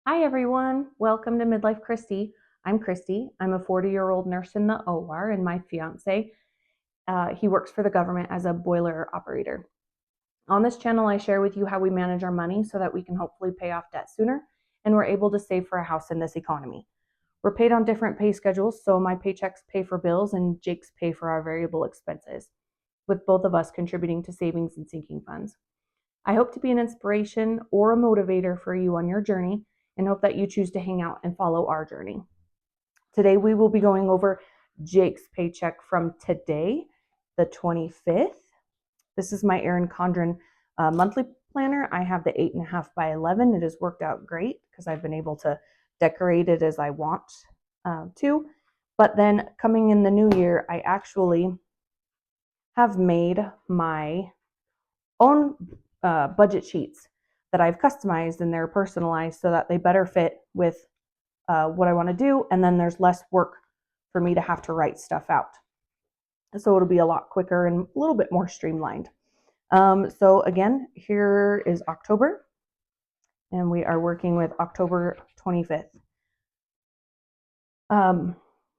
Hi, everyone. Welcome to Midlife Christie. I'm Christy. I'm a 40-year-old nurse in the OR, and my fiance, he works for the government as a boiler operator. On this channel, I share with you how we manage our money so that we can hopefully pay off debt sooner and we're able to save for a house in this economy. We're paid on different pay schedules, so my paychecks pay for bills and Jake's pay for our variable expenses, with both of us contributing to savings and sinking funds. I hope to be an inspiration or a motivator for you on your journey and hope that you choose to hang out and follow our journey. Today, we will be going over Jake's paycheck from today, the 25th. This is my Erin Condren monthly planner. I have the 8.5 by 11. It has worked out great because I've been able to decorate it as I want to. But then coming in the new year, I actually have made my own budget sheets that I've customized, and they're personalized so that they better fit with what I want to do. And then there's less work for me to have to write stuff out. So it'll be a lot quicker and a little bit more streamlined. So again, here is October, and we are working with October 25th.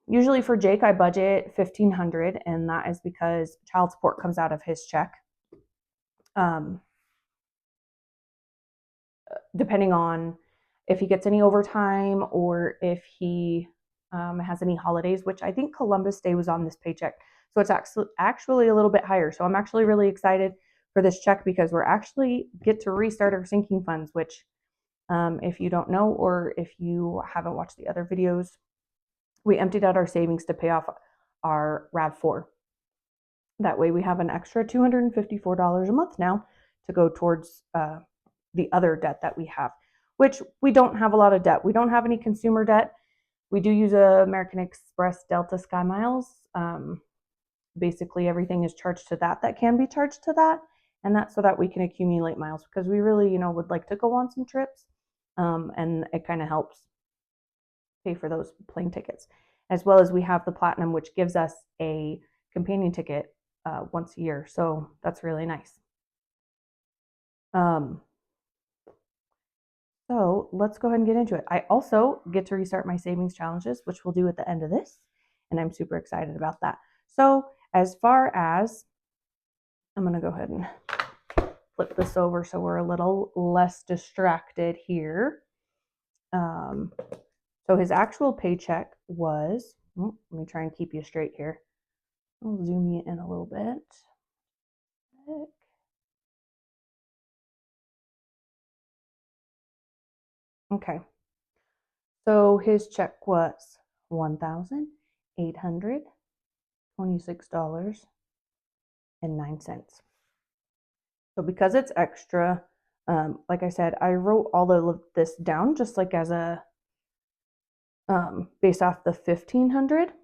Usually for Jake, I budget $1,500, and that is because child support comes out of his check. Depending on if he gets any overtime or if he has any holidays, which I think Columbus Day was on this paycheck. So it's actually a little bit higher. So I'm actually really excited for this check because we're actually get to restart our sinking funds, which if you don't know or if you haven't watched the other videos, we emptied out our savings to pay off our RAV4. That way we have an extra $254 a month now to go towards the other debt that we have, which we don't have a lot of debt. We don't have any consumer debt. We do use American Express Delta Sky Miles. Basically, everything is charged to that can be charged to that. And that's so that we can accumulate miles because we really, would like to go on some trips. And it kind of helps pay for those plane tickets. As well as we have the Platinum, which gives us a companion ticket once a year. So that's really nice. So let's go ahead and get into it. I also get to restart my savings challenges, which we'll do at the end of this. And I'm super excited about that. So as far as, I'm going to go ahead and flip this over so we're a little less distracted here. So his actual paycheck was, let me try and keep you straight here. I'll zoom you in a little bit. Okay. So his check was $1,826.09. So because it's extra, like I said, I wrote all of this down just like as a based off the 1,500,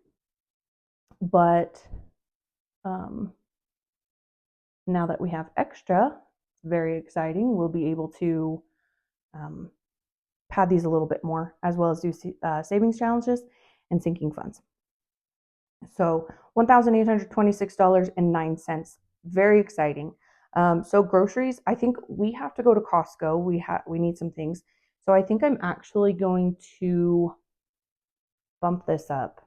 but now that we have extra, very exciting. We'll be able to pad these a little bit more, as well as do savings challenges and sinking funds. So $1,826.09. Very exciting. So groceries, I think we have to go to Costco. We need some things. So I think I'm actually going to bump this up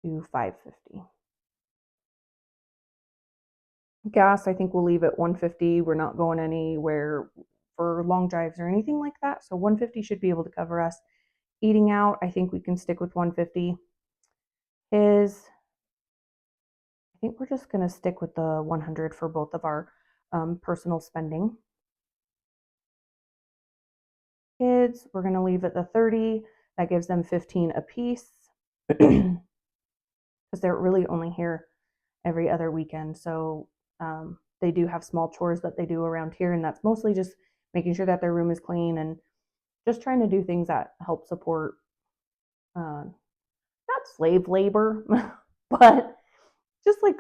to $5.50. Gas, I think we'll leave at $1.50. We're not going anywhere for long drives or anything like that. So $1.50 should be able to cover us. Eating out, I think we can stick with $1.50. I think we're just going to stick with the $100 for both of our personal spending. Kids, we're going to leave at the $30. That gives them $15 a piece because they're really only here every other weekend. So they do have small chores that they do around here, and that's mostly just making sure that their room is clean and just trying to do things that help support not slave labor, but just like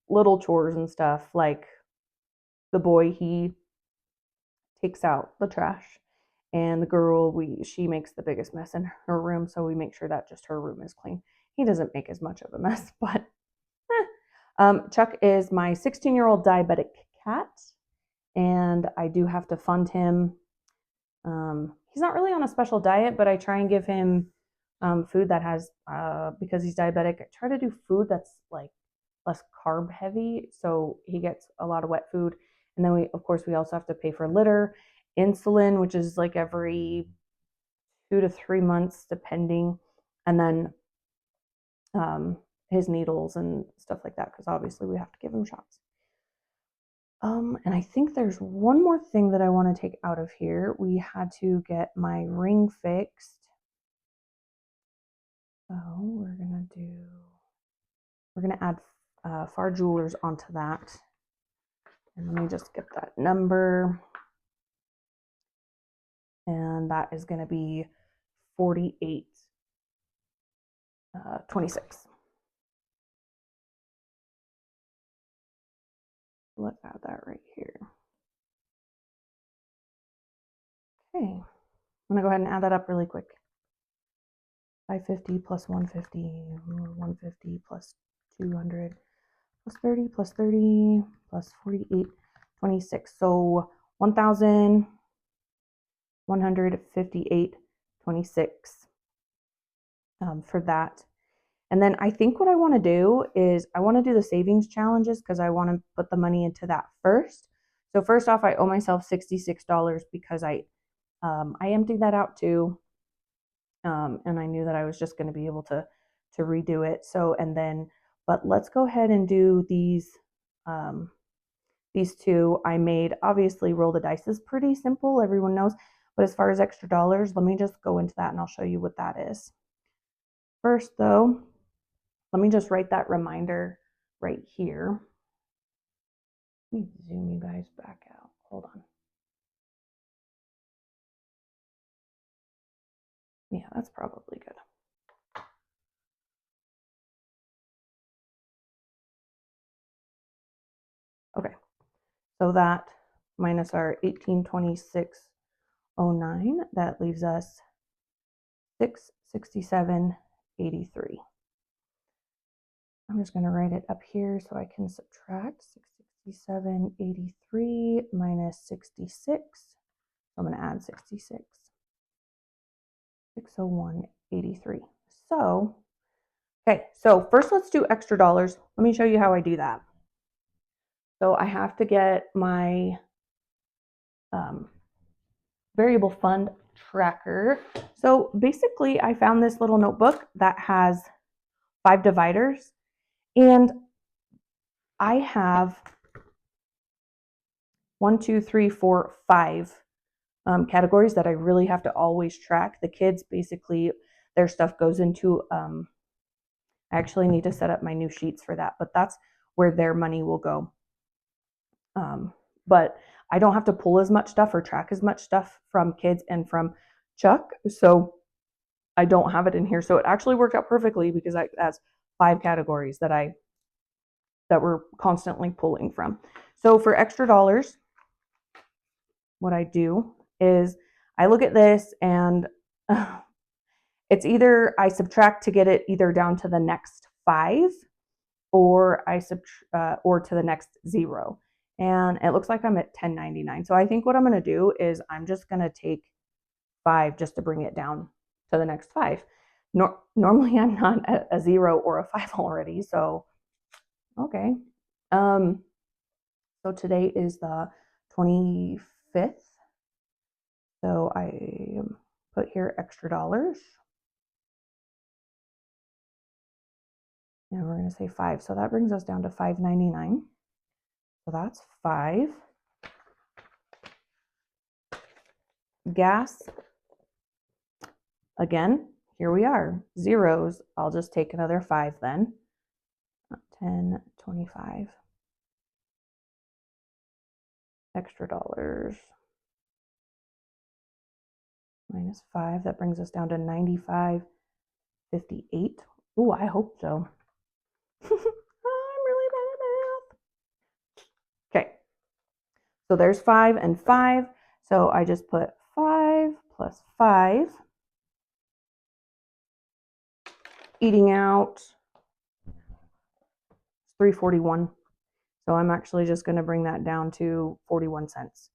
little chores and stuff. Like the boy, he takes out the trash, and the girl, she makes the biggest mess in her room, so we make sure that just her room is clean. He doesn't make as much of a mess, but Chuck is my 16-year-old diabetic cat, and I do have to fund him. He's not really on a special diet, but I try and give him food that has, because he's diabetic, I try to do food that's like less carb heavy, so he gets a lot of wet food. And then we, of course, we also have to pay for litter, insulin, which is like every 2 to 3 months, depending, and then his needles and stuff like that, because obviously we have to give him shots. And I think there's one more thing that I want to take out of here. We had to get my ring fixed. So we're gonna add Far Jewelers onto that. And let me just get that number. And that is gonna be 48.26. Let's add that right here. Okay, I'm gonna go ahead and add that up really quick. 550 plus 150, 150 plus 200 plus 30 plus 30 plus 48.26. So 1,158.26 for that. And then I think what I want to do is I want to do the savings challenges because I want to put the money into that first. So first off, I owe myself $66 because I emptied that out too. And I knew that I was just going to be able to redo it. So, and then, but let's go ahead and do these two. I made, obviously, roll the dice is pretty simple, everyone knows. But as far as extra dollars, let me just go into that and I'll show you what that is. First, though, let me just write that reminder right here. Let me zoom you guys back out. Hold on. Yeah, that's probably good. Okay, so that minus our 1826.09, that leaves us 667.83. I'm just going to write it up here so I can subtract 667.83 minus 66. I'm going to add 66. 601.83. So, okay, so first let's do extra dollars. Let me show you how I do that. So I have to get my variable fund tracker. So basically I found this little notebook that has 5 dividers, and I have 1, 2, 3, 4, 5 categories that I really have to always track. The kids, basically, their stuff goes into, I actually need to set up my new sheets for that, but that's where their money will go. But I don't have to pull as much stuff or track as much stuff from kids and from Chuck, so I don't have it in here. So it actually worked out perfectly because that's 5 categories that we're constantly pulling from. So for extra dollars, what I do is I look at this and it's either I subtract to get it either down to the next 5 or or to the next 0. And it looks like I'm at 10.99. So I think what I'm going to do is I'm just going to take 5 just to bring it down to the next 5. Normally I'm not at a 0 or a 5 already. So, okay. So today is the 25th. So I put here extra dollars. And we're going to say 5. So that brings us down to $5.99. So that's 5. Gas. Again, here we are. Zeros. I'll just take another 5 then. 10.25. Extra dollars. Minus 5. That brings us down to 95.58. Ooh, I hope so. I'm really bad at math. Okay. So there's 5 and 5. So I just put 5 plus 5. Eating out $3.41. So I'm actually just going to bring that down to 41 cents.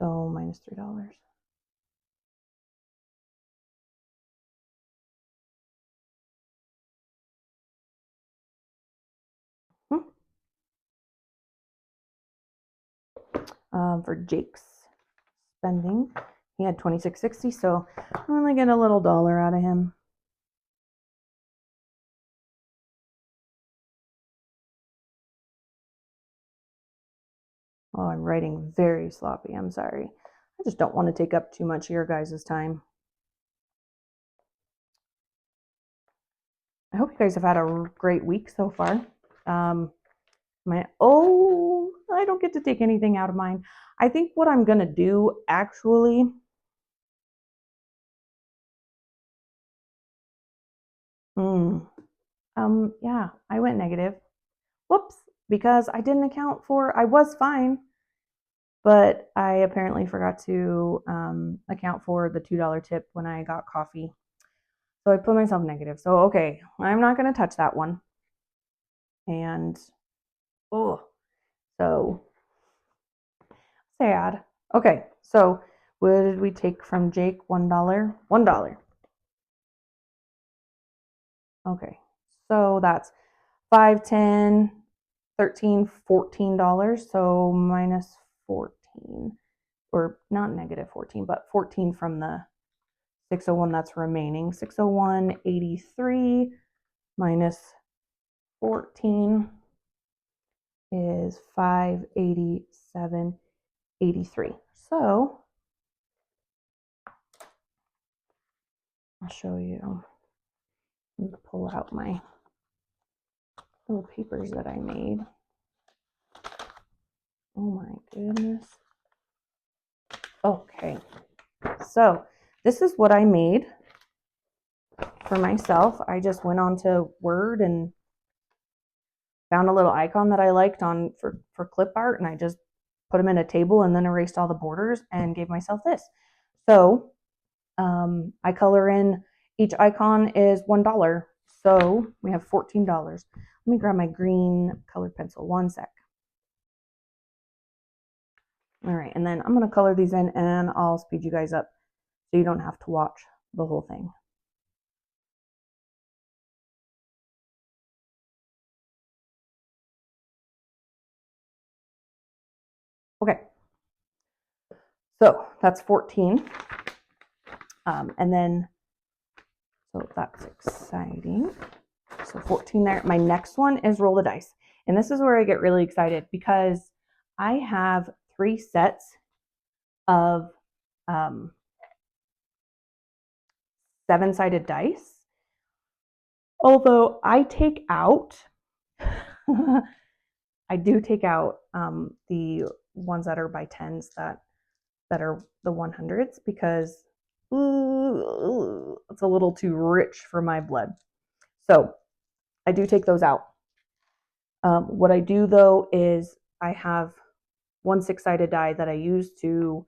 So minus $3. For Jake's spending, he had $26.60, so I'm only get a little dollar out of him. Oh, I'm writing very sloppy. I'm sorry. I just don't want to take up too much of your guys' time. I hope you guys have had a great week so far. I don't get to take anything out of mine. I think what I'm gonna do actually, yeah, I went negative. Whoops, because I didn't account for, I was fine, but I apparently forgot to account for the $2 tip when I got coffee. So I put myself negative. So, okay, I'm not gonna touch that one. And, so sad. Okay, so what did we take from Jake? $1? $1. Okay, so that's 5, 10, 13, $14. So minus 14, or not negative 14, but 14 from the 601 that's remaining. 601.83 minus 14 is 587.83. So I'll show you. Let me pull out my little papers that I made. Oh my goodness. Okay, so this is what I made for myself. I just went on to Word and found a little icon that I liked for clip art, and I just put them in a table and then erased all the borders and gave myself this. So I color in, each icon is $1. So we have $14. Let me grab my green colored pencil, one sec. All right, and then I'm going to color these in and I'll speed you guys up so you don't have to watch the whole thing. Okay, so that's 14. And then, so that's exciting. So 14 there. My next one is roll the dice. And this is where I get really excited because I have 3 sets of 7-sided dice. Although I take out, I do take out the ones that are by 10s that are the 100s because it's a little too rich for my blood. So I do take those out. What I do though is I have 1 6-sided die that I use to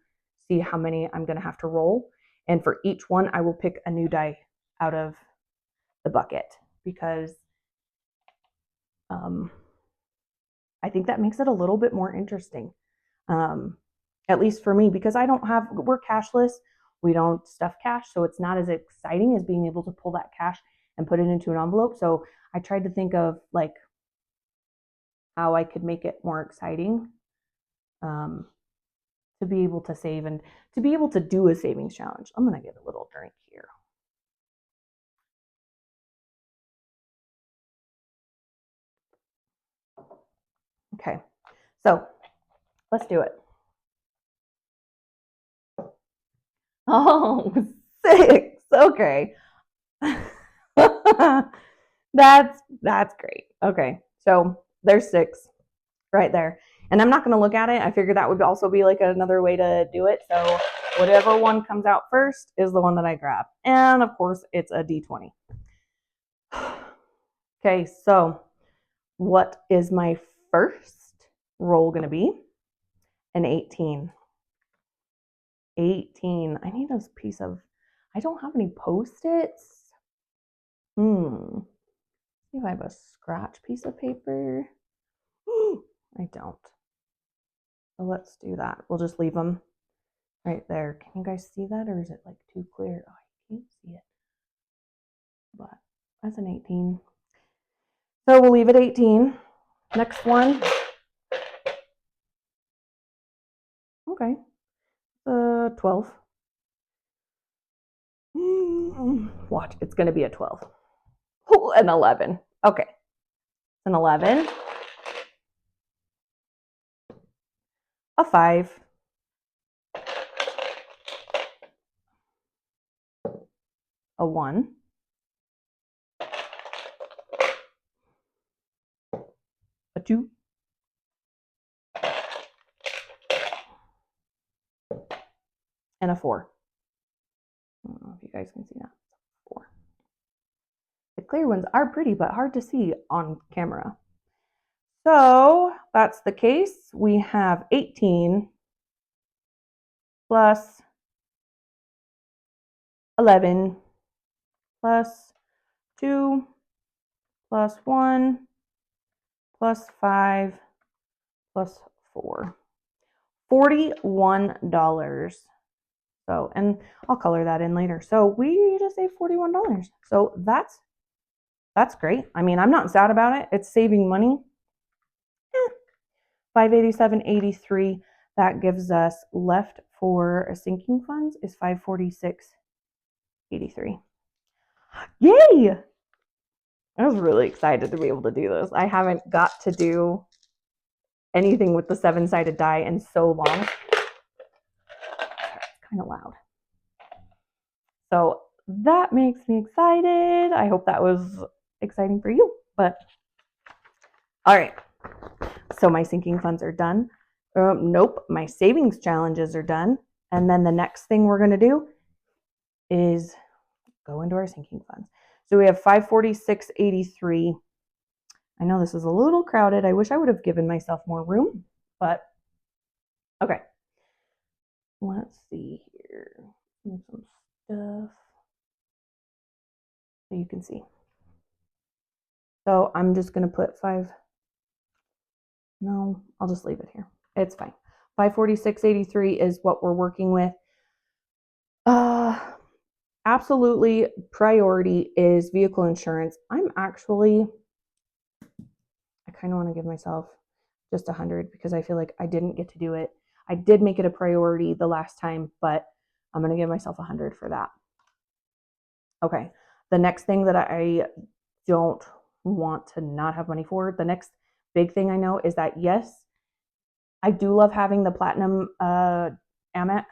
see how many I'm going to have to roll. And for each one, I will pick a new die out of the bucket because I think that makes it a little bit more interesting. At least for me, because we're cashless. We don't stuff cash, so it's not as exciting as being able to pull that cash and put it into an envelope. So I tried to think of like how I could make it more exciting to be able to save and to be able to do a savings challenge. I'm going to get a little drink here. Okay, so let's do it. Oh, 6. Okay. That's great. Okay, so there's 6 right there. And I'm not going to look at it. I figured that would also be like another way to do it. So whatever one comes out first is the one that I grab. And of course, it's a D20. Okay, so what is my first roll going to be? An 18. 18. I need a piece of, I don't have any Post-its. See if I have a scratch piece of paper. I don't. So let's do that. We'll just leave them right there. Can you guys see that, or is it like too clear? Oh, I can't see it. But that's an 18. So we'll leave it 18. Next one. Okay. 12. Watch, it's going to be a 12. Oh, an 11. Okay. An 11. A 5. A 1. A 2. And a 4. I don't know if you guys can see that. 4. The clear ones are pretty, but hard to see on camera. So that's the case. We have 18 plus 11 plus 2 plus 1 plus 5 plus 4. $41. So, and I'll color that in later. So we just saved $41. So that's great. I mean, I'm not sad about it. It's saving money. $587.83. That gives us left for a sinking funds is $546.83. Yay! I was really excited to be able to do this. I haven't got to do anything with the 7-sided die in so long. It's kind of loud. So that makes me excited. I hope that was exciting for you. But all right. So my sinking funds are done. Nope, my savings challenges are done. And then the next thing we're going to do is go into our sinking funds. So we have $546.83. I know this is a little crowded. I wish I would have given myself more room, but okay. Let's see here. Some stuff so you can see. So I'm just going to put 5. No, I'll just leave it here. It's fine. $546.83 is what we're working with. Absolutely priority is vehicle insurance. I kind of want to give myself just 100 because I feel like I didn't get to do it. I did make it a priority the last time, but I'm going to give myself 100 for that. Okay. The next thing that I don't want to not have money for, the next big thing I know is that, yes, I do love having the Platinum Amex,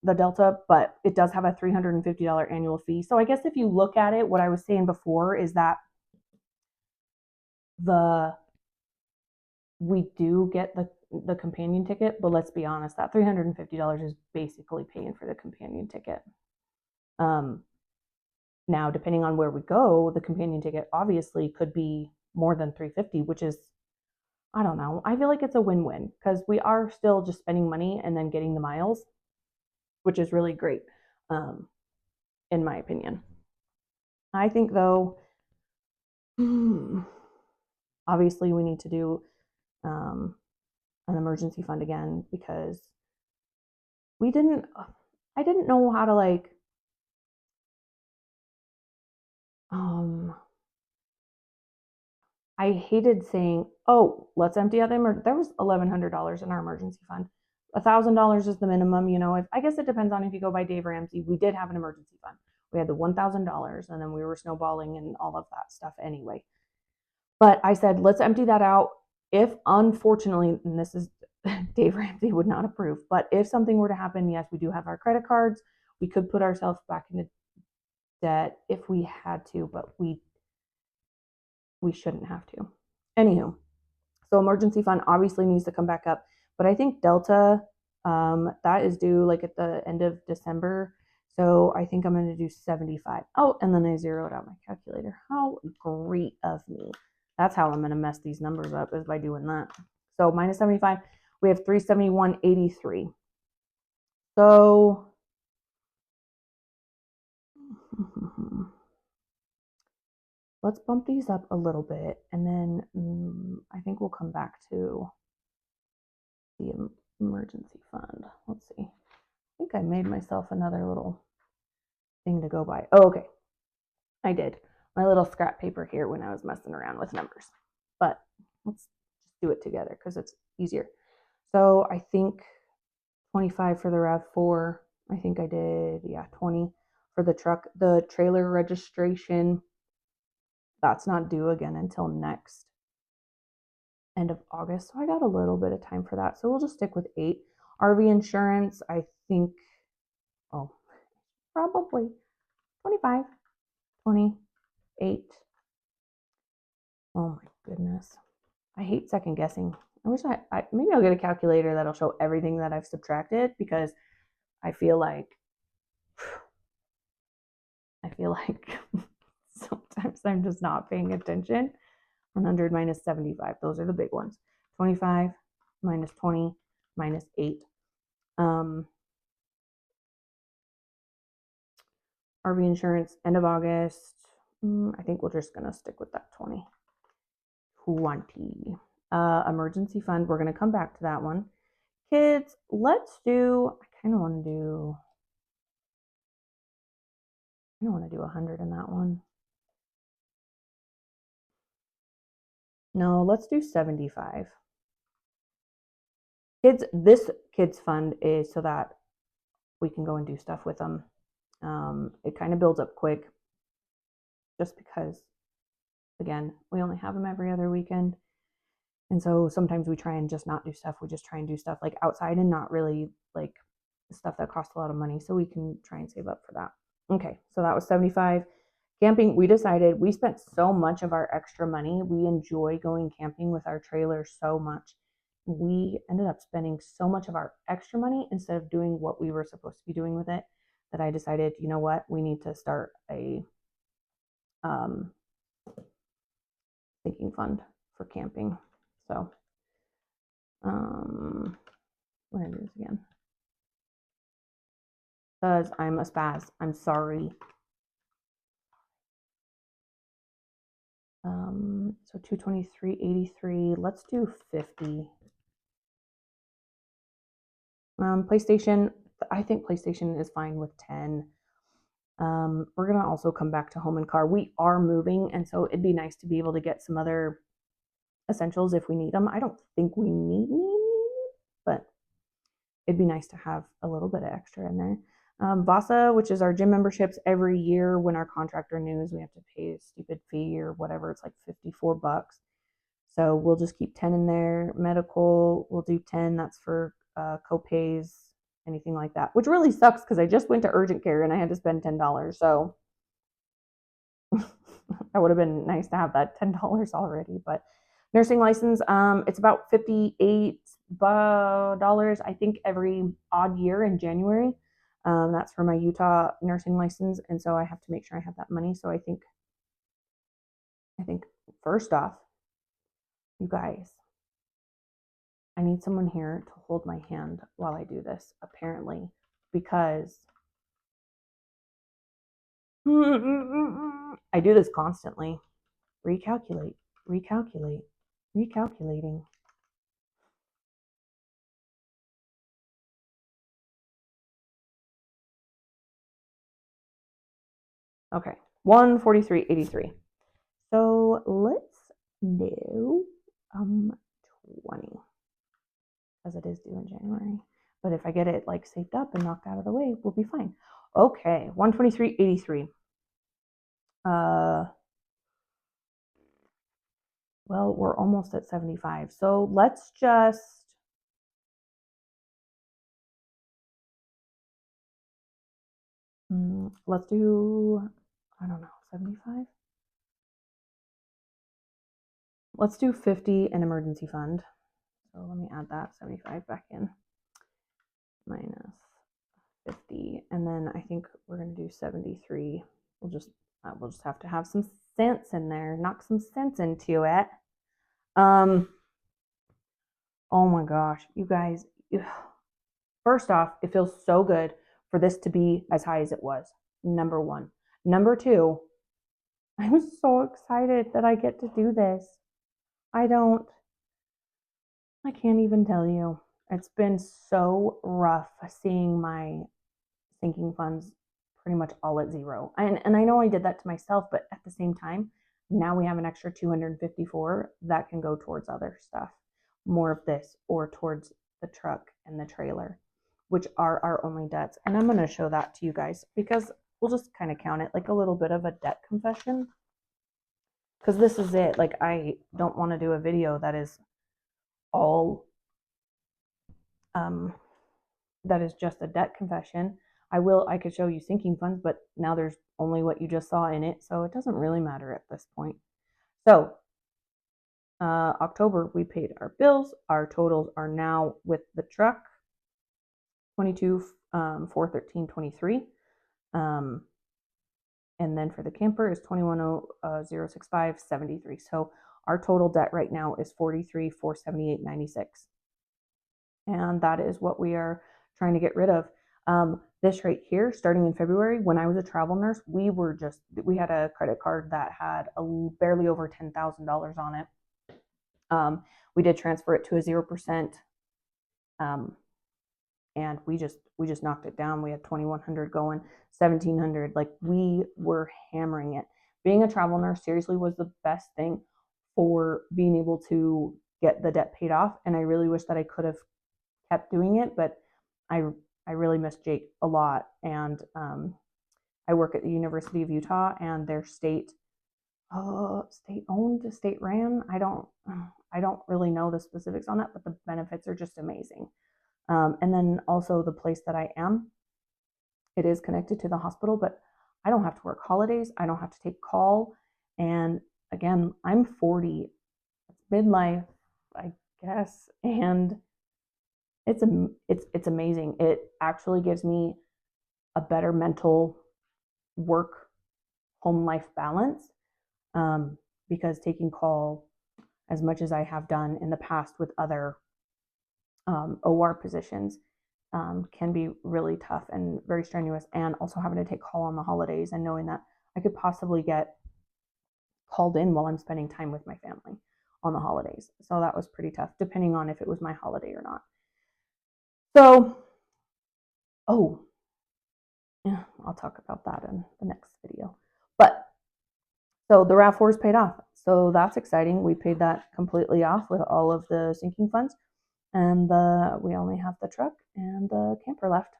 the Delta, but it does have a $350 annual fee. So I guess if you look at it, what I was saying before is that we do get the companion ticket, but let's be honest, that $350 is basically paying for the companion ticket. Now, depending on where we go, the companion ticket obviously could be more than $350, which is, I don't know. I feel like it's a win-win because we are still just spending money and then getting the miles, which is really great, in my opinion. I think, though, obviously we need to do an emergency fund again because I didn't know how to I hated saying, oh, let's empty out there was $1,100 in our emergency fund. $1,000 is the minimum. I guess it depends on if you go by Dave Ramsey. We did have an emergency fund. We had the $1,000 and then we were snowballing and all of that stuff anyway. But I said, let's empty that out. If unfortunately, and this is Dave Ramsey would not approve, but if something were to happen, yes, we do have our credit cards. We could put ourselves back into debt if we had to, but we shouldn't have to. Anywho, so emergency fund obviously needs to come back up, but I think Delta, that is due at the end of December. So I think I'm going to do 75. Oh, and then I zeroed out my calculator. How great of me. That's how I'm going to mess these numbers up, is by doing that. So minus 75, we have 371.83. So let's bump these up a little bit, and then I think we'll come back to the emergency fund. Let's see. I think I made myself another little thing to go by. Oh, okay. I did. My little scrap paper here when I was messing around with numbers. But let's just do it together because it's easier. So I think 25 for the RAV4. I think I did, yeah, 20 for the truck. The trailer registration, that's not due again until next end of August. So I got a little bit of time for that. So we'll just stick with 8. RV insurance, I think, oh, probably 25, 28. Oh my goodness. I hate second guessing. I wish maybe I'll get a calculator that'll show everything that I've subtracted, because I feel like sometimes I'm just not paying attention. 100 minus 75, those are the big ones. 25 minus 20 minus 8. RV insurance, end of August. I think we're just going to stick with that 20. Emergency fund, we're going to come back to that one. Kids, let's do, I kind of want to do 100 in that one. No, let's do 75. Kids, this kids fund is so that we can go and do stuff with them. It kind of builds up quick, just because, again, we only have them every other weekend. And so sometimes we try and just not do stuff. We just try and do stuff like outside and not really like stuff that costs a lot of money. So we can try and save up for that. Okay, so that was 75. Camping, we decided we spent so much of our extra money. We enjoy going camping with our trailer so much. We ended up spending so much of our extra money instead of doing what we were supposed to be doing with it, that I decided, you know what, we need to start a sinking fund for camping. So we're gonna do this again because I'm a spaz. I'm sorry. So 223.83. Let's do 50. PlayStation. I think PlayStation is fine with 10. We're gonna also come back to home and car. We are moving, and so it'd be nice to be able to get some other essentials if we need them. I don't think we need, but it'd be nice to have a little bit of extra in there. Vasa, which is our gym memberships, every year when our contract renews, we have to pay a stupid fee or whatever. It's like $54. So we'll just keep 10 in there. Medical, we'll do 10. That's for co-pays, anything like that, which really sucks because I just went to urgent care and I had to spend $10. So that would have been nice to have that $10 already. But nursing license, it's about $58, I think, every odd year in January. That's for my Utah nursing license, and so I have to make sure I have that money. So I think first off, you guys, I need someone here to hold my hand while I do this, apparently, because I do this constantly. Recalculate, recalculating. Okay, 143.83. So let's do 20, as it is due in January. But if I get it like saved up and knocked out of the way, we'll be fine. Okay, 123.83. Well, we're almost at 75. So let's do, I don't know, 75? Let's do 50 an emergency fund. So let me add that 75 back in, minus 50. And then I think we're going to do 73. We'll just have to have some sense in there, knock some sense into it. Oh my gosh, you guys, First off, it feels so good for this to be as high as it was. Number one. Number two, I'm so excited that I get to do this. I can't even tell you. It's been so rough seeing my sinking funds pretty much all at zero. And I know I did that to myself, but at the same time, now we have an extra 254 that can go towards other stuff, more of this, or towards the truck and the trailer, which are our only debts. And I'm going to show that to you guys because we'll just kind of count it like a little bit of a debt confession. Because this is it. Like, I don't want to do a video that is all that is just a debt confession. I could show you sinking funds, but now there's only what you just saw in it, so it doesn't really matter at this point. So October, we paid our bills. Our totals are now with the truck 22 413.23, and then for the camper is 21,065.73. So our total debt right now is 43,478.96, and that is what we are trying to get rid of. This right here, starting in February, when I was a travel nurse, we had a credit card that had barely over $10,000 on it. We did transfer it to a 0%, and we just knocked it down. We had 2,100 going, 1,700. Like, we were hammering it. Being a travel nurse seriously was the best thing for being able to get the debt paid off. And I really wish that I could have kept doing it, but I really miss Jake a lot. And I work at the University of Utah, and their state owned, state ran. I don't really know the specifics on that, but the benefits are just amazing. And then also the place that I am, it is connected to the hospital, but I don't have to work holidays. I don't have to take call. And again, I'm 40. It's midlife, I guess, and it's amazing. It actually gives me a better mental work home life balance, because taking call, as much as I have done in the past with other OR positions, can be really tough and very strenuous, and also having to take call on the holidays and knowing that I could possibly get called in while I'm spending time with my family on the holidays. So that was pretty tough, depending on if it was my holiday or not. So, yeah, I'll talk about that in the next video. But so the RAV4 is paid off. So that's exciting. We paid that completely off with all of the sinking funds. And we only have the truck and the camper left.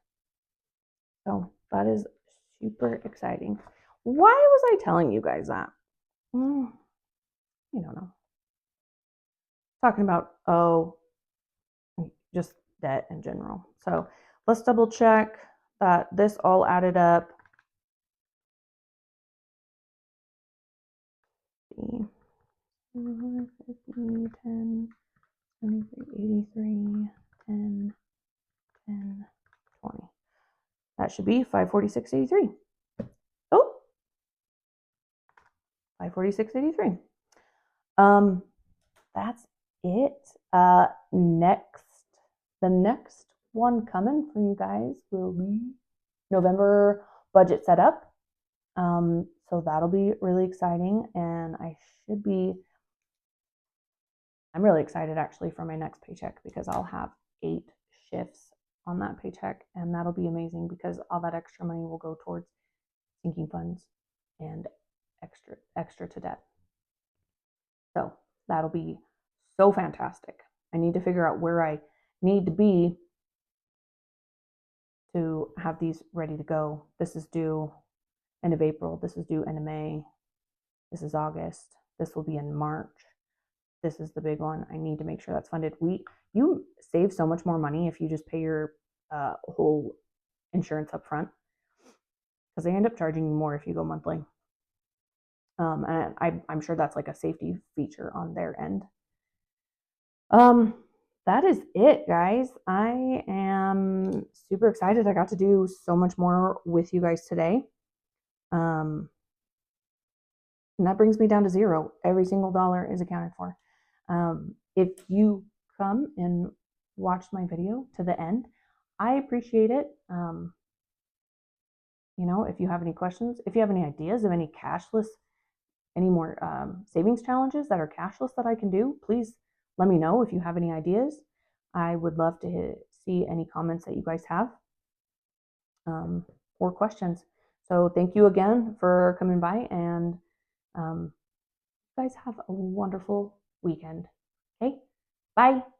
So that is super exciting. Why was I telling you guys that? I don't know. Talking about, just debt in general. So let's double check that this all added up. 50, 10, 23, 83, 10, 10, 20. That should be 546.83. Oh, 546.83. That's it. The next one coming for you guys will be November budget setup. So that'll be really exciting, and I'm really excited actually for my next paycheck, because I'll have 8 shifts on that paycheck, and that'll be amazing because all that extra money will go towards sinking funds and extra to debt. So that'll be so fantastic. I need to figure out where I need to be to have these ready to go. This is due end of April. This is due end of May. This is August. This will be in March. This is the big one. I need to make sure that's funded. You save so much more money if you just pay your whole insurance up front, because they end up charging you more if you go monthly. And I'm sure that's like a safety feature on their end. That is it, guys. I am super excited. I got to do so much more with you guys today. And that brings me down to zero. Every single dollar is accounted for. If you come and watch my video to the end, I appreciate it. If you have any questions, if you have any ideas of any cashless, any more savings challenges that are cashless that I can do, please let me know if you have any ideas. I would love to see any comments that you guys have or questions. So thank you again for coming by, and you guys have a wonderful weekend. Okay, bye.